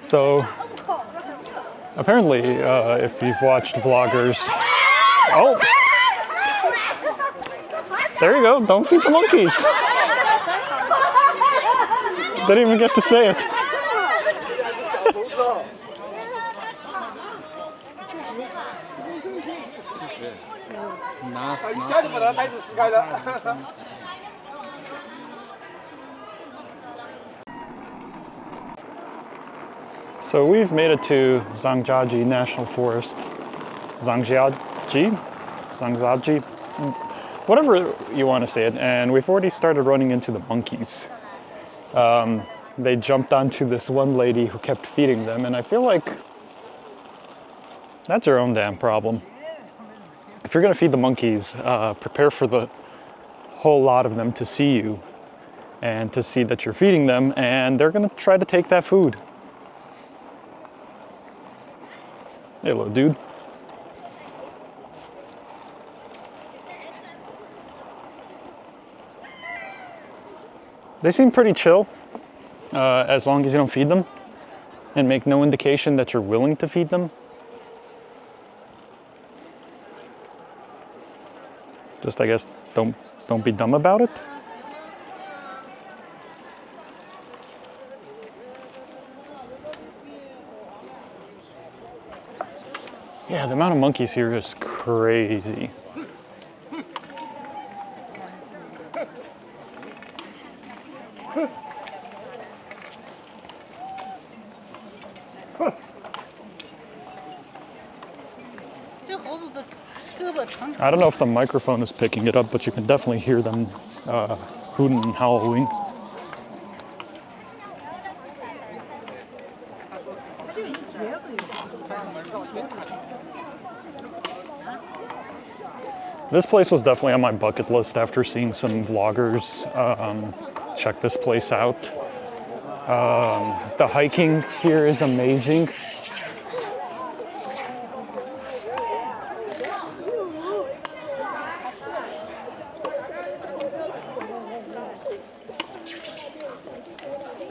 So, apparently, if you've watched vloggers... Oh! There you go, don't feed the monkeys! Didn't even get to say it. So we've made it to Zhangjiajie National Forest. Zhangjiajie? Whatever you want to say it. And we've already started running into the monkeys. They jumped onto this one lady who kept feeding them, and I feel like that's your own damn problem. If you're gonna feed the monkeys, prepare for the whole lot of them to see you and to see that you're feeding them, and they're gonna try to take that food. Hello, dude. They seem pretty chill, as long as you don't feed them and make no indication that you're willing to feed them. Just, I guess, don't be dumb about it. Yeah, the amount of monkeys here is crazy. I don't know if the microphone is picking it up, but you can definitely hear them hooting and howling. This place was definitely on my bucket list after seeing some vloggers check this place out. The hiking here is amazing.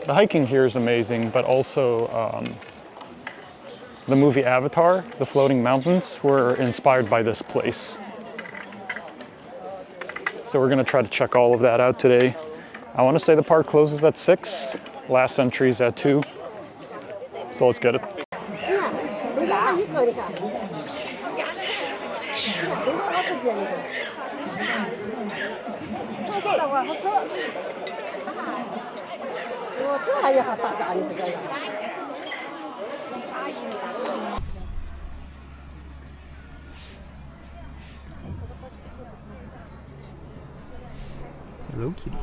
The hiking here is amazing, but also the movie Avatar, the floating mountains, were inspired by this place. So we're gonna try to check all of that out today. I wanna say the park closes at 6, last entry is at 2. So let's get it. Hello, kitty.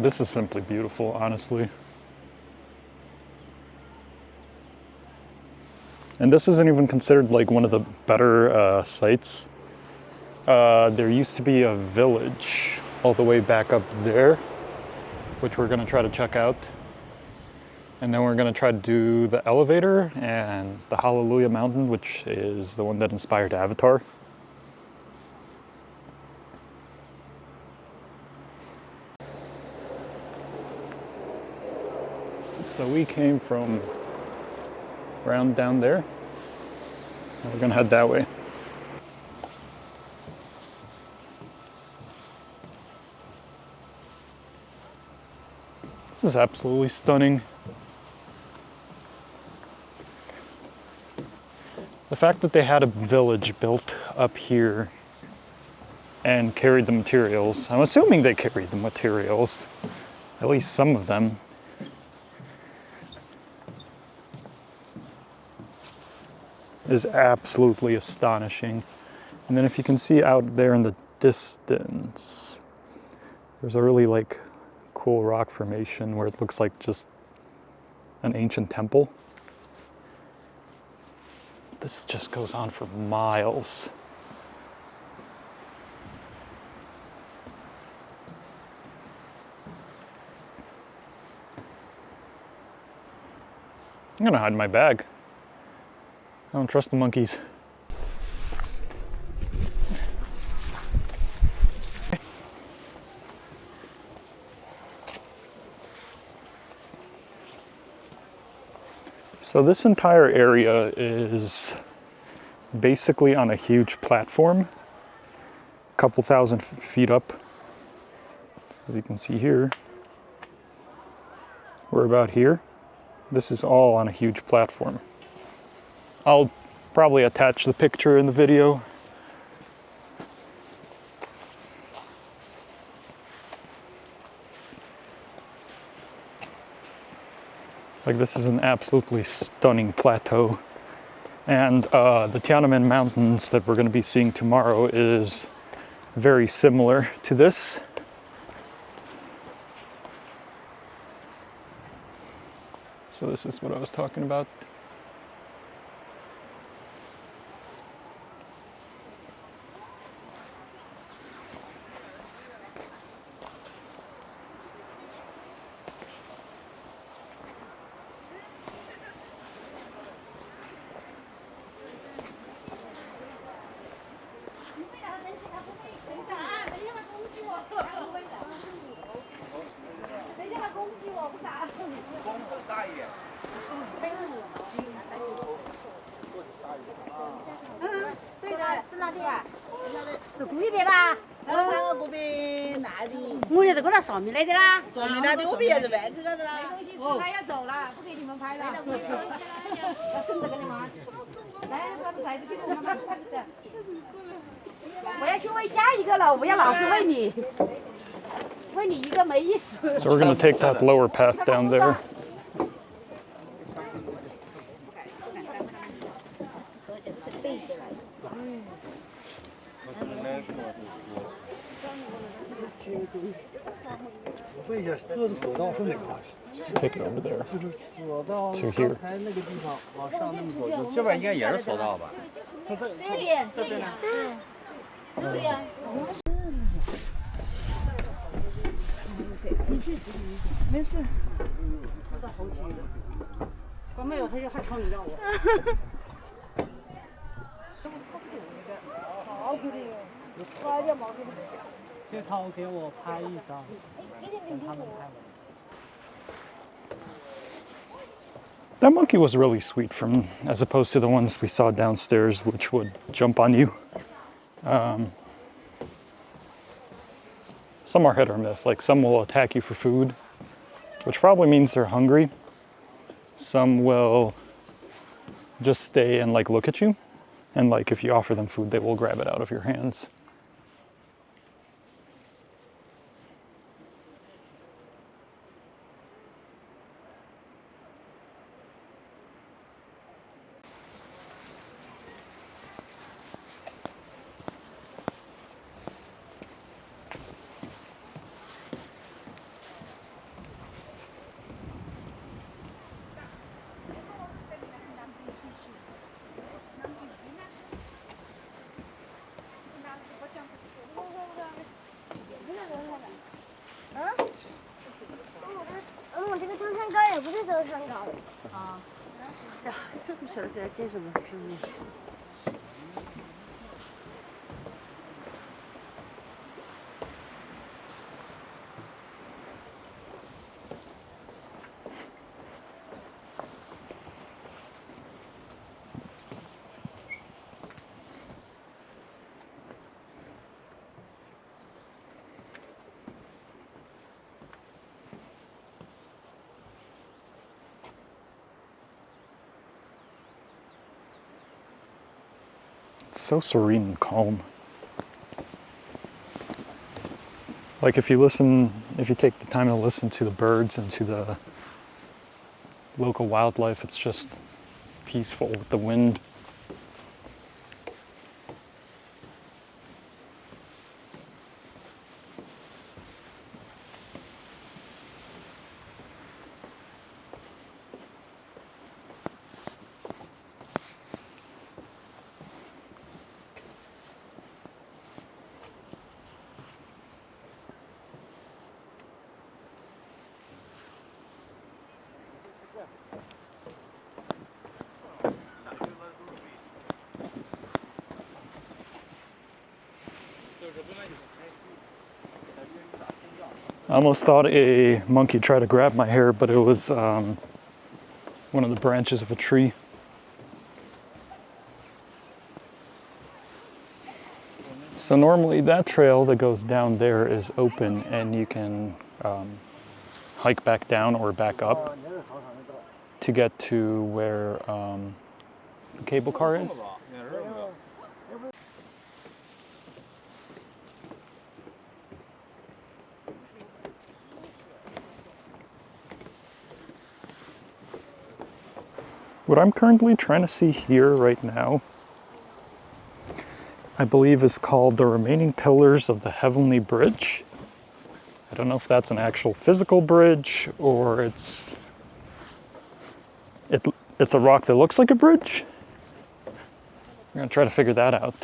This is simply beautiful, honestly. And this isn't even considered like one of the better sites. There used to be a village all the way back up there, which we're gonna try to check out. And then we're gonna try to do the elevator and the Hallelujah Mountain, which is the one that inspired Avatar. So we came from around down there, and we're gonna head that way. This is absolutely stunning. The fact that they had a village built up here and carried the materials, I'm assuming they carried the materials, at least some of them. Is absolutely astonishing. And then if you can see out there in the distance, There's a really like cool rock formation where it looks like just an ancient temple. This just goes on for miles. I'm gonna hide my bag. I don't trust the monkeys. So this entire area is basically on a huge platform, a couple thousand feet up. So as you can see here, we're about here. This is all on a huge platform. I'll probably attach the picture in the video. Like, this is an absolutely stunning plateau. And the Tiananmen Mountains that we're going to be seeing tomorrow is very similar to this. So this is what I was talking about. So we're going to take that lower path down there. Take it over there to here. 这边应该也是索道吧？没事。我没有，他就还朝你让我。好可怜哟，快点毛给你下。谢涛给我拍一张，跟他们拍完。 That monkey was really sweet, from as opposed to the ones we saw downstairs, which would jump on you. Some are hit or miss. Like, some will attack you for food, which probably means they're hungry. Some will just stay and like look at you, and like if you offer them food, they will grab it out of your hands. So serene and calm. Like, if you take the time to listen to the birds and to the local wildlife, it's just peaceful with the wind. I almost thought a monkey tried to grab my hair, but it was one of the branches of a tree. So normally that trail that goes down there is open and you can hike back down or back up to get to where the cable car is. What I'm currently trying to see here right now, I believe is called the remaining pillars of the Heavenly Bridge. I don't know if that's an actual physical bridge or it's a rock that looks like a bridge. We're gonna try to figure that out.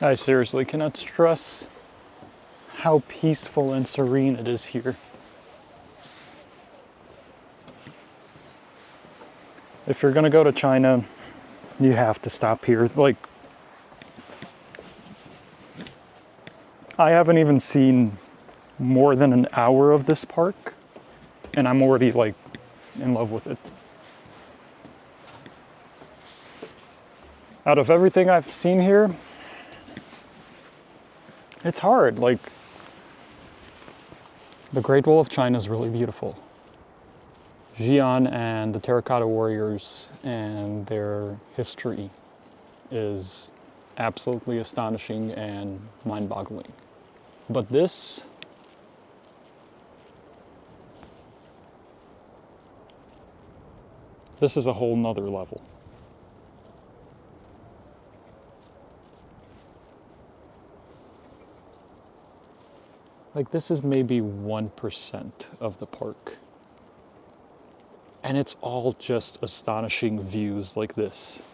I seriously cannot stress how peaceful and serene it is here. If you're gonna go to China, you have to stop here. Like, I haven't even seen more than an hour of this park, and I'm already like in love with it. Out of everything I've seen here, it's hard. Like, the Great Wall of China is really beautiful. Xi'an and the Terracotta Warriors and their history is absolutely astonishing and mind-boggling. But this is a whole nother level. Like, this is maybe 1% of the park. And it's all just astonishing views like this.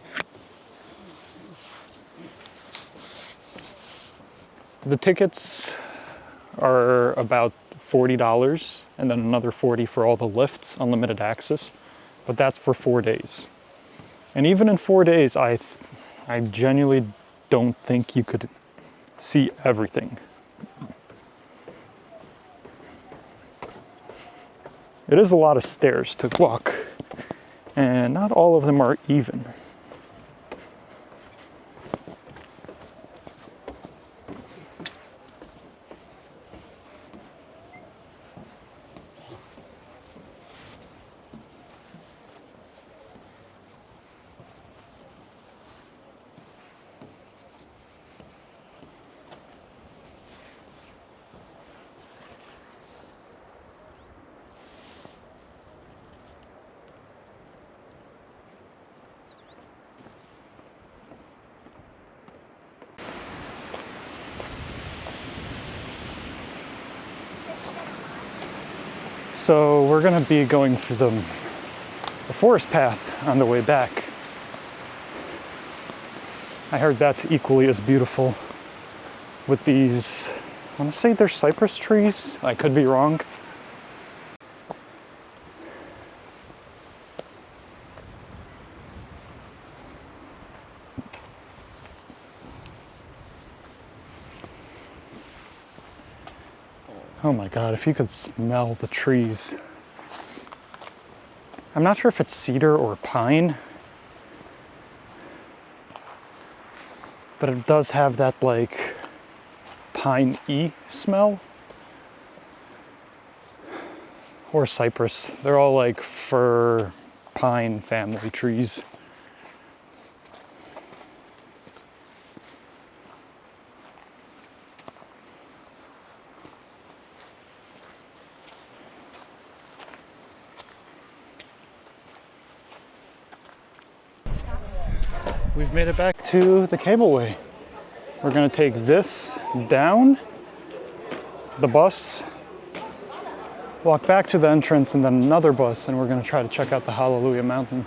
The tickets are about $40 and then another $40 for all the lifts, unlimited access, but that's for 4 days. And even in 4 days, I genuinely don't think you could see everything. It is a lot of stairs to walk, and not all of them are even. So we're gonna be going through the forest path on the way back. I heard that's equally as beautiful with these, I wanna say they're cypress trees. I could be wrong. Oh my God, if you could smell the trees. I'm not sure if it's cedar or pine, but it does have that like pine-y smell. Or cypress. They're all like fir, pine family trees. We've made it back to the cableway. We're gonna take this down, the bus, walk back to the entrance and then another bus, and we're going to try to check out the Hallelujah Mountain.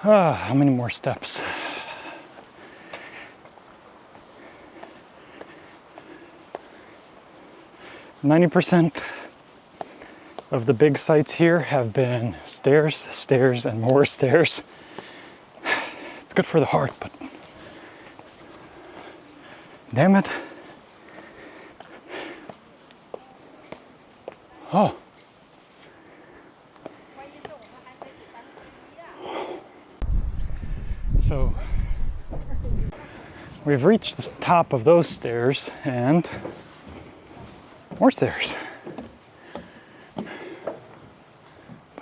How many more steps? %90 of the big sites here have been stairs, stairs, and more stairs. It's good for the heart, but damn it. Oh. So we've reached the top of those stairs and more stairs. But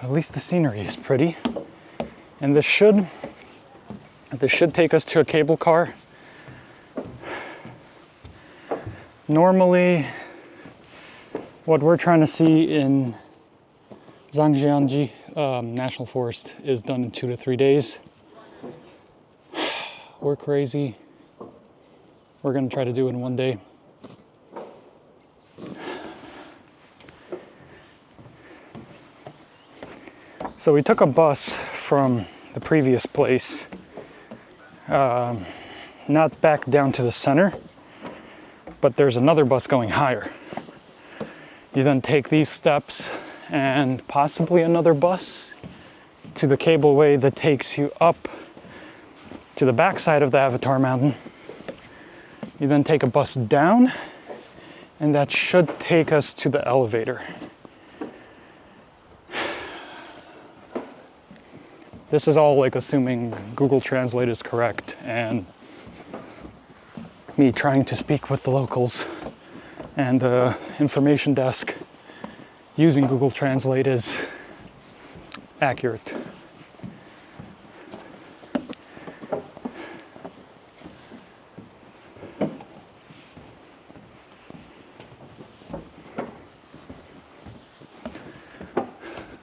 at least the scenery is pretty. And this should take us to a cable car. Normally, what we're trying to see in Zhangjiajie National Forest is done in 2 to 3 days. We're crazy. We're gonna try to do it in 1 day. So we took a bus from the previous place, not back down to the center, but there's another bus going higher. You then take these steps and possibly another bus to the cableway that takes you up to the backside of the Avatar Mountain. You then take a bus down, and that should take us to the elevator. This is all like assuming Google Translate is correct and me trying to speak with the locals and the information desk using Google Translate is accurate.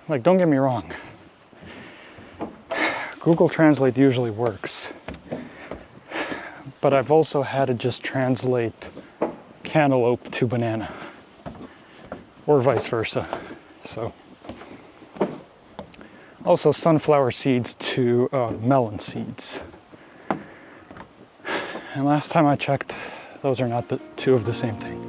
Like, don't get me wrong. Google Translate usually works. But I've also had to just translate cantaloupe to banana. Or vice versa. So. Also sunflower seeds to melon seeds. And last time I checked, those are not the two of the same thing.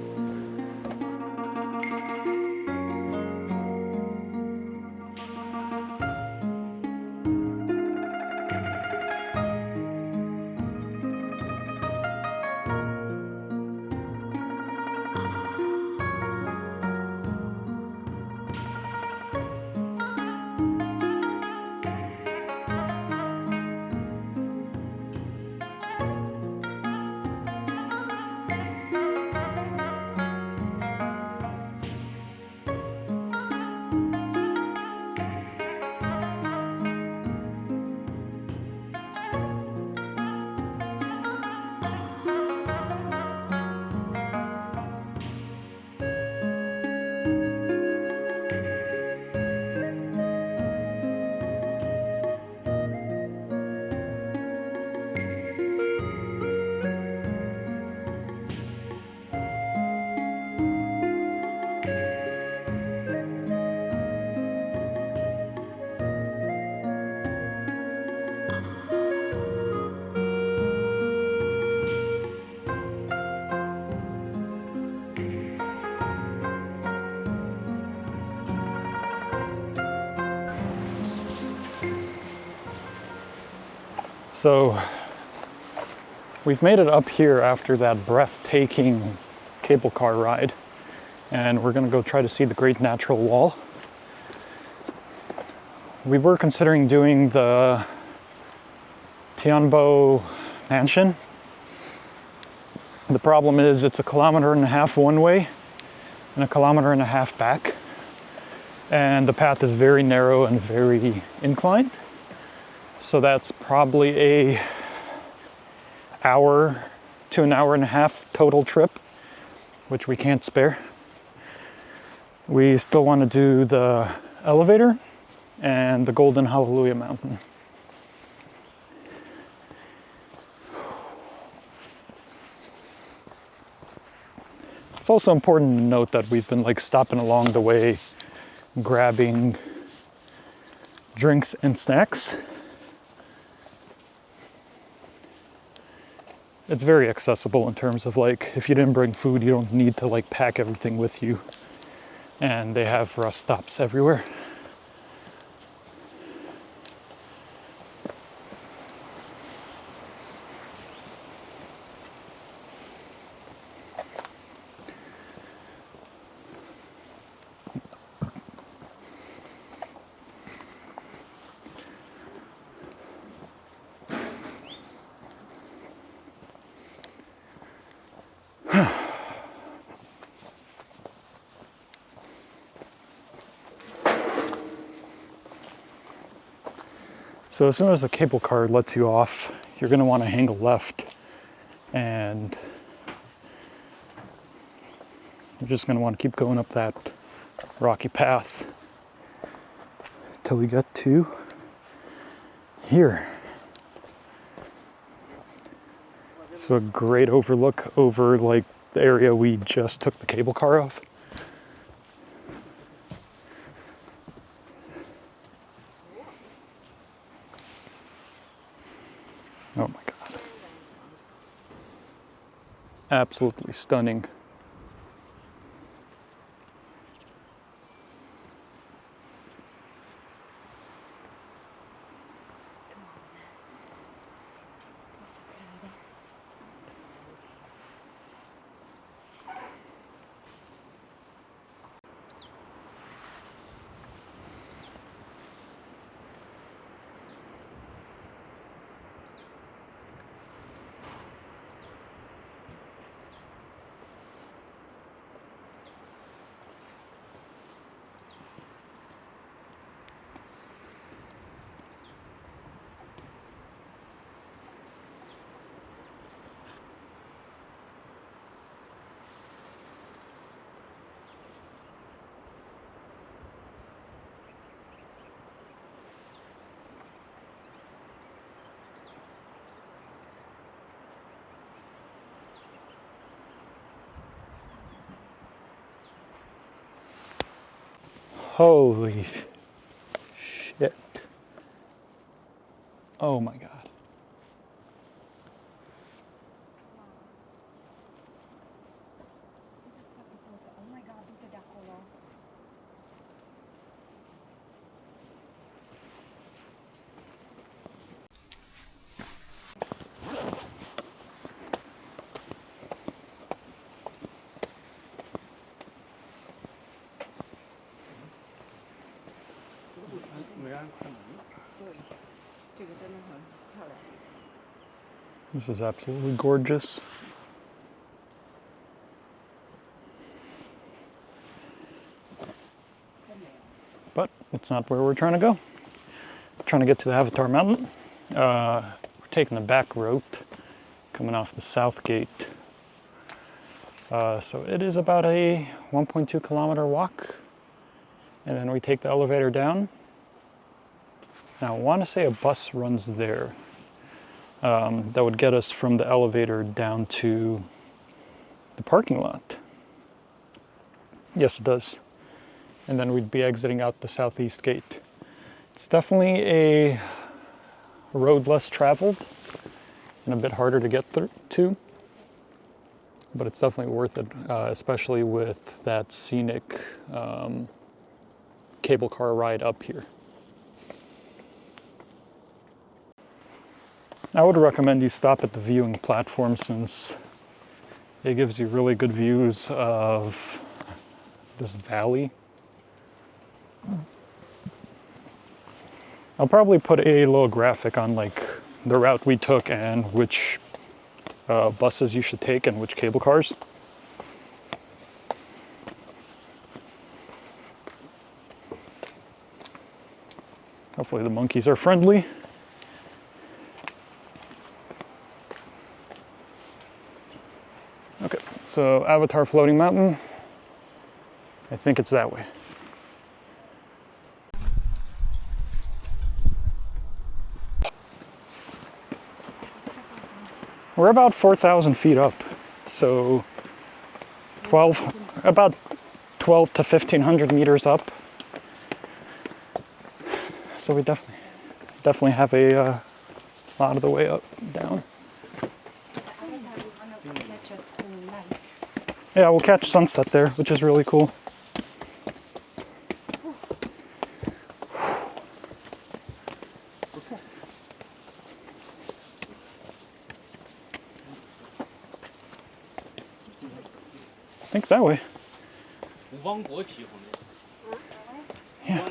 So We've made it up here after that breathtaking cable car ride, and we're gonna go try to see the Great Natural Wall. We were considering doing the Tianbo Mansion. The problem is it's 1.5 kilometers one way and 1.5 kilometers back. And the path is very narrow and very inclined. So that's probably a hour to an hour and a half total trip, which we can't spare. We still want to do the elevator and the Golden Hallelujah Mountain. It's also important to note that we've been like stopping along the way, grabbing drinks and snacks. It's very accessible in terms of like, if you didn't bring food, you don't need to like pack everything with you. And they have rest stops everywhere. So as soon as the cable car lets you off, you're going to want to hang a left, and you're just going to want to keep going up that rocky path till we get to here. It's a great overlook over like the area we just took the cable car off. Oh my God. Absolutely stunning. Holy shit. Oh my God. This is absolutely gorgeous. But it's not where we're trying to go. We're trying to get to the Avatar Mountain. We're taking the back route, coming off the south gate. So it is about a 1.2 kilometer walk. And then we take the elevator down. Now I want to say a bus runs there. That would get us from the elevator down to the parking lot. Yes, it does. And then we'd be exiting out the southeast gate. It's definitely a road less traveled and a bit harder to get to, but it's definitely worth it, especially with that scenic cable car ride up here. I would recommend you stop at the viewing platform since it gives you really good views of this valley. I'll probably put a little graphic on like the route we took and which buses you should take and which cable cars. Hopefully the monkeys are friendly. Okay, so Avatar Floating Mountain. I think it's that way. We're about 4,000 feet up, so about 12 to 1,500 meters up. So we definitely have a lot of the way up, down. Yeah, we'll catch sunset there, which is really cool. I think that way. Yeah.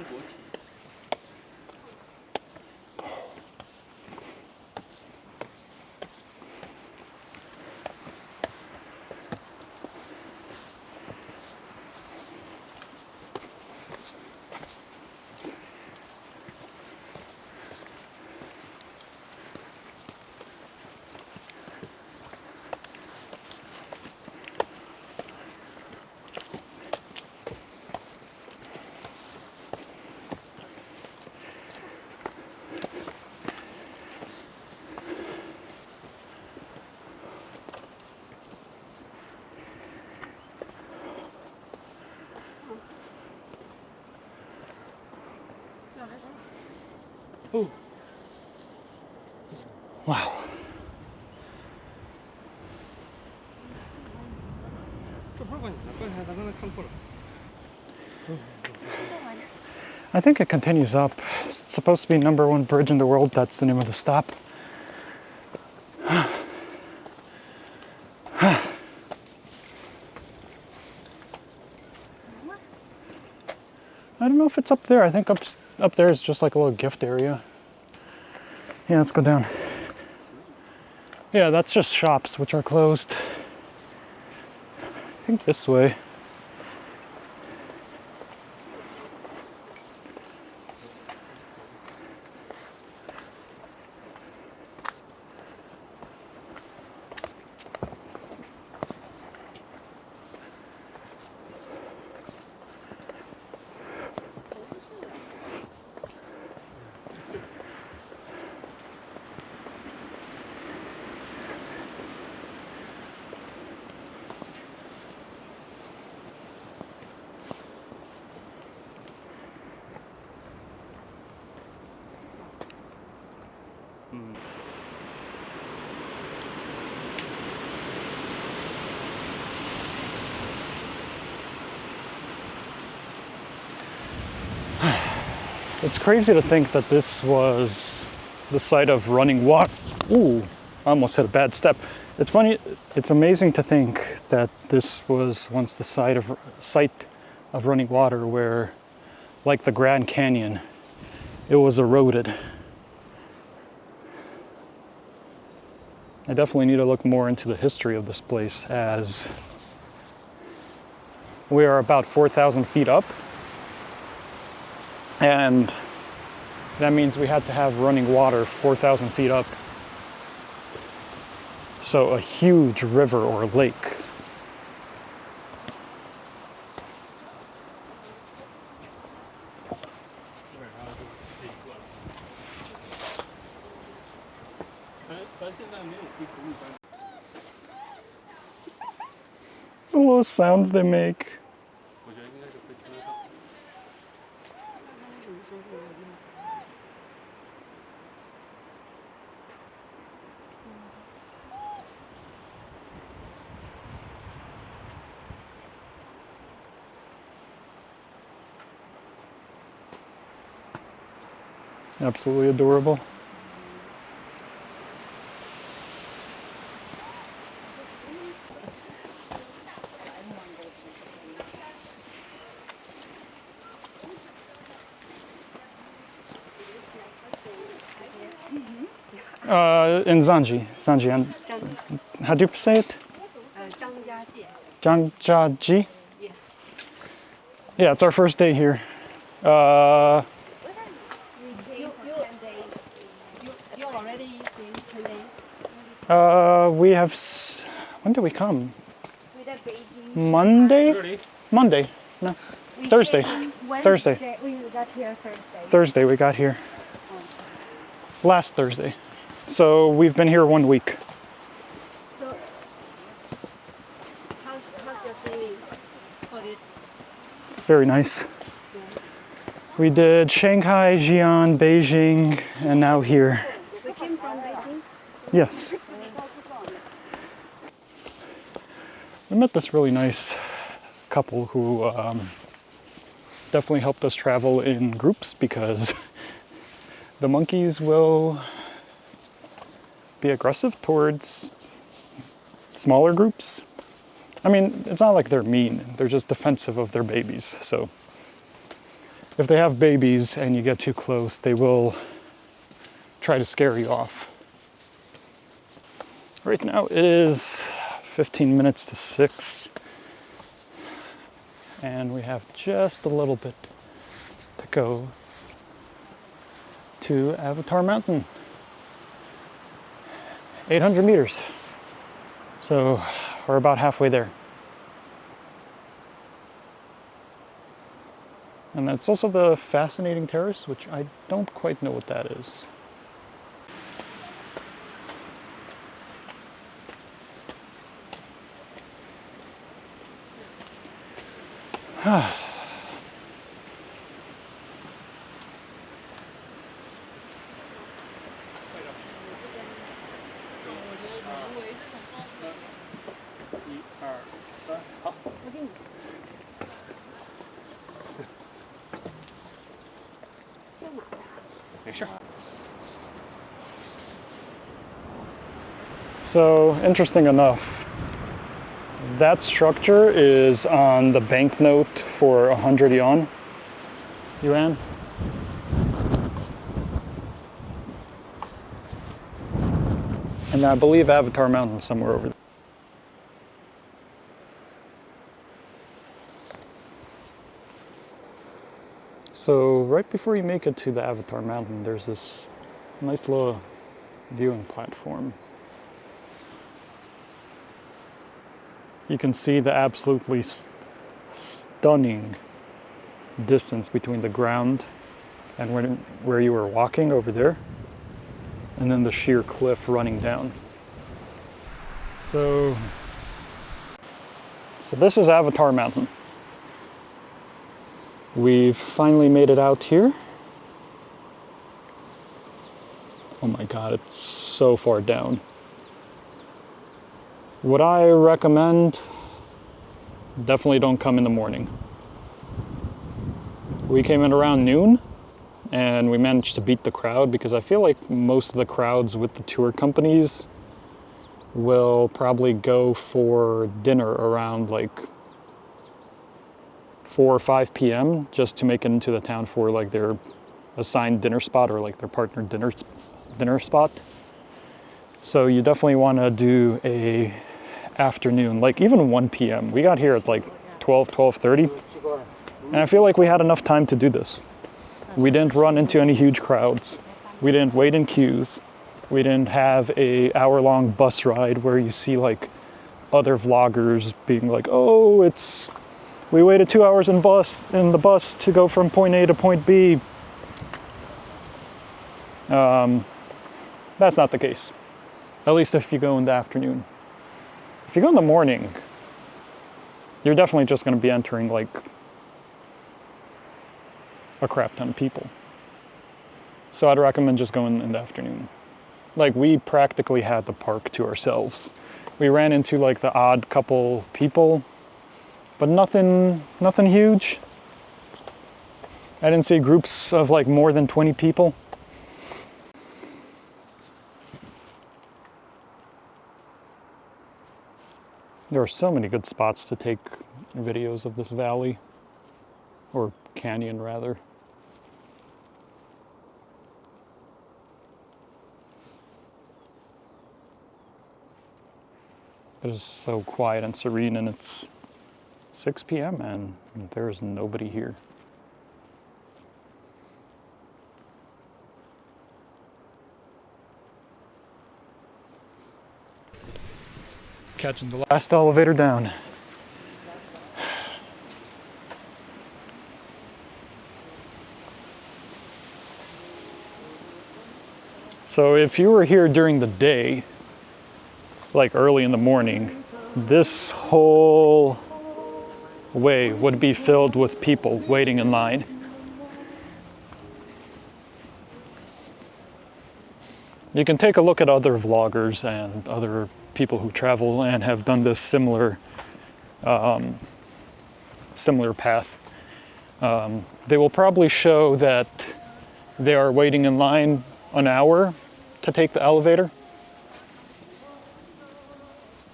Ooh. Wow. I think it continues up. It's supposed to be #1 bridge in the world. That's the name of the stop. I don't know if it's up there. I think up there is just like a little gift area. Yeah, let's go down. Yeah, that's just shops, which are closed. I think this way. It's crazy to think that this was the site of running water. Ooh, I almost hit a bad step. It's funny, it's amazing to think that this was once the site of running water where, like the Grand Canyon, it was eroded. I definitely need to look more into the history of this place, as we are about 4,000 feet up. And that means we had to have running water 4,000 feet up. So a huge river or lake. The little sounds they make. Absolutely adorable. In Zhangjiajie. How do you say it? Zhangjiajie. Zhangjiajie? Yeah. Yeah, it's our first day here. You already been 10 days? We have. When did we come? With a Beijing. Monday? Monday. No. Thursday. Thursday. We got here Thursday. Thursday we got here. Last Thursday. So we've been here 1 week. So, how's your feeling for this? It's very nice. We did Shanghai, Xi'an, Beijing, and now here. We came from Beijing. Yes. We met this really nice couple who definitely helped us travel in groups because the monkeys will be aggressive towards smaller groups. I mean, it's not like they're mean, they're just defensive of their babies. So if they have babies and you get too close, they will try to scare you off. Right now it is 15 minutes to 6. And we have just a little bit to go to Avatar Mountain. 800 meters. So we're about halfway there. And that's also the fascinating terrace, which I don't quite know what that is. So, interesting enough, that structure is on the banknote for 100 yuan. And I believe Avatar Mountain somewhere over there. So right before you make it to the Avatar Mountain, there's this nice little viewing platform. You can see the absolutely stunning distance between the ground and where you were walking over there, and then the sheer cliff running down. So this is Avatar Mountain. We've finally made it out here. Oh my God, it's so far down. Would I recommend? Definitely don't come in the morning. We came in around noon and we managed to beat the crowd because I feel like most of the crowds with the tour companies will probably go for dinner around like 4 or 5 p.m. just to make it into the town for like their assigned dinner spot or like their partner dinner spot. So you definitely want to do a afternoon, like even 1 p.m. We got here at like 12:30, and I feel like we had enough time to do this. We didn't run into any huge crowds. We didn't wait in queues. We didn't have a hour-long bus ride where you see like other vloggers being like, oh, we waited 2 hours in the bus to go from point A to point B. That's not the case. At least if you go in the afternoon. If you go in the morning, you're definitely just going to be entering like a crap ton of people. So I'd recommend just going in the afternoon. Like we practically had the park to ourselves. We ran into like the odd couple people, but nothing huge. I didn't see groups of like more than 20 people. There are so many good spots to take videos of this valley, or canyon rather. It is so quiet and serene, and it's 6 p.m. and there's nobody here. Catching the last elevator down. So if you were here during the day, like early in the morning, this whole way would be filled with people waiting in line. You can take a look at other vloggers and other people who travel and have done this similar path. They will probably show that they are waiting in line an hour to take the elevator.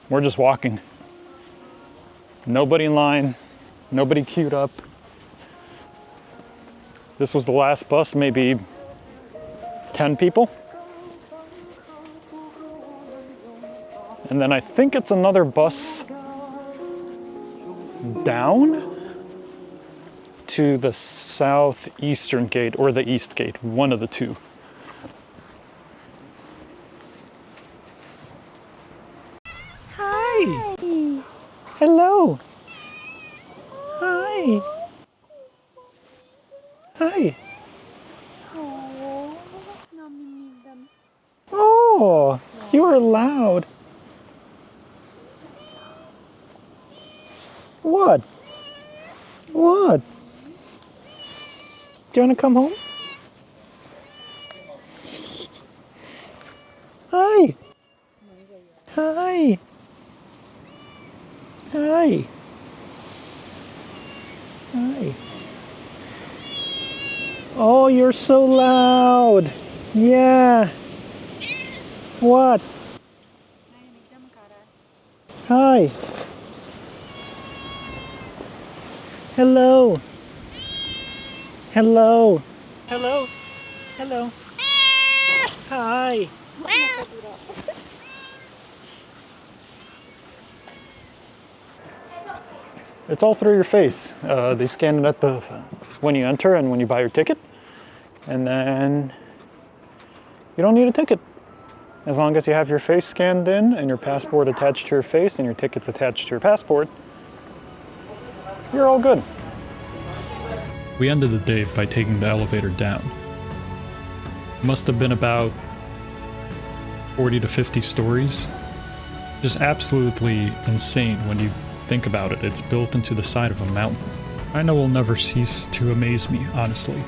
We're just walking. Nobody in line, nobody queued up. This was the last bus, maybe 10 people. And then I think it's another bus down to the southeastern gate or the east gate, one of the two. Hi. Hello. Hi. Hi. Oh, you are loud. What? What? Do you want to come home? Hi. Hi. Hi. Hi. Oh, you're so loud. Yeah. What? Hi. Hello. Hello. Hello. Hello. Hi. It's all through your face. They scan it at when you enter and when you buy your ticket. And then you don't need a ticket. As long as you have your face scanned in and your passport attached to your face and your ticket's attached to your passport, you're all good. We ended the day by taking the elevator down. It must have been about 40 to 50 stories. Just absolutely insane when you think about it. It's built into the side of a mountain. China will never cease to amaze me, honestly.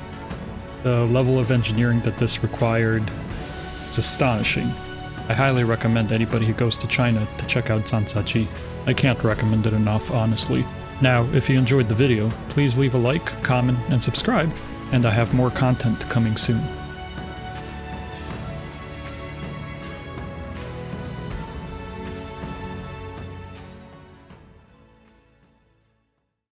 The level of engineering that this required is astonishing. I highly recommend anybody who goes to China to check out Zhangjiajie. I can't recommend it enough, honestly. Now, if you enjoyed the video, please leave a like, comment, and subscribe, and I have more content coming soon.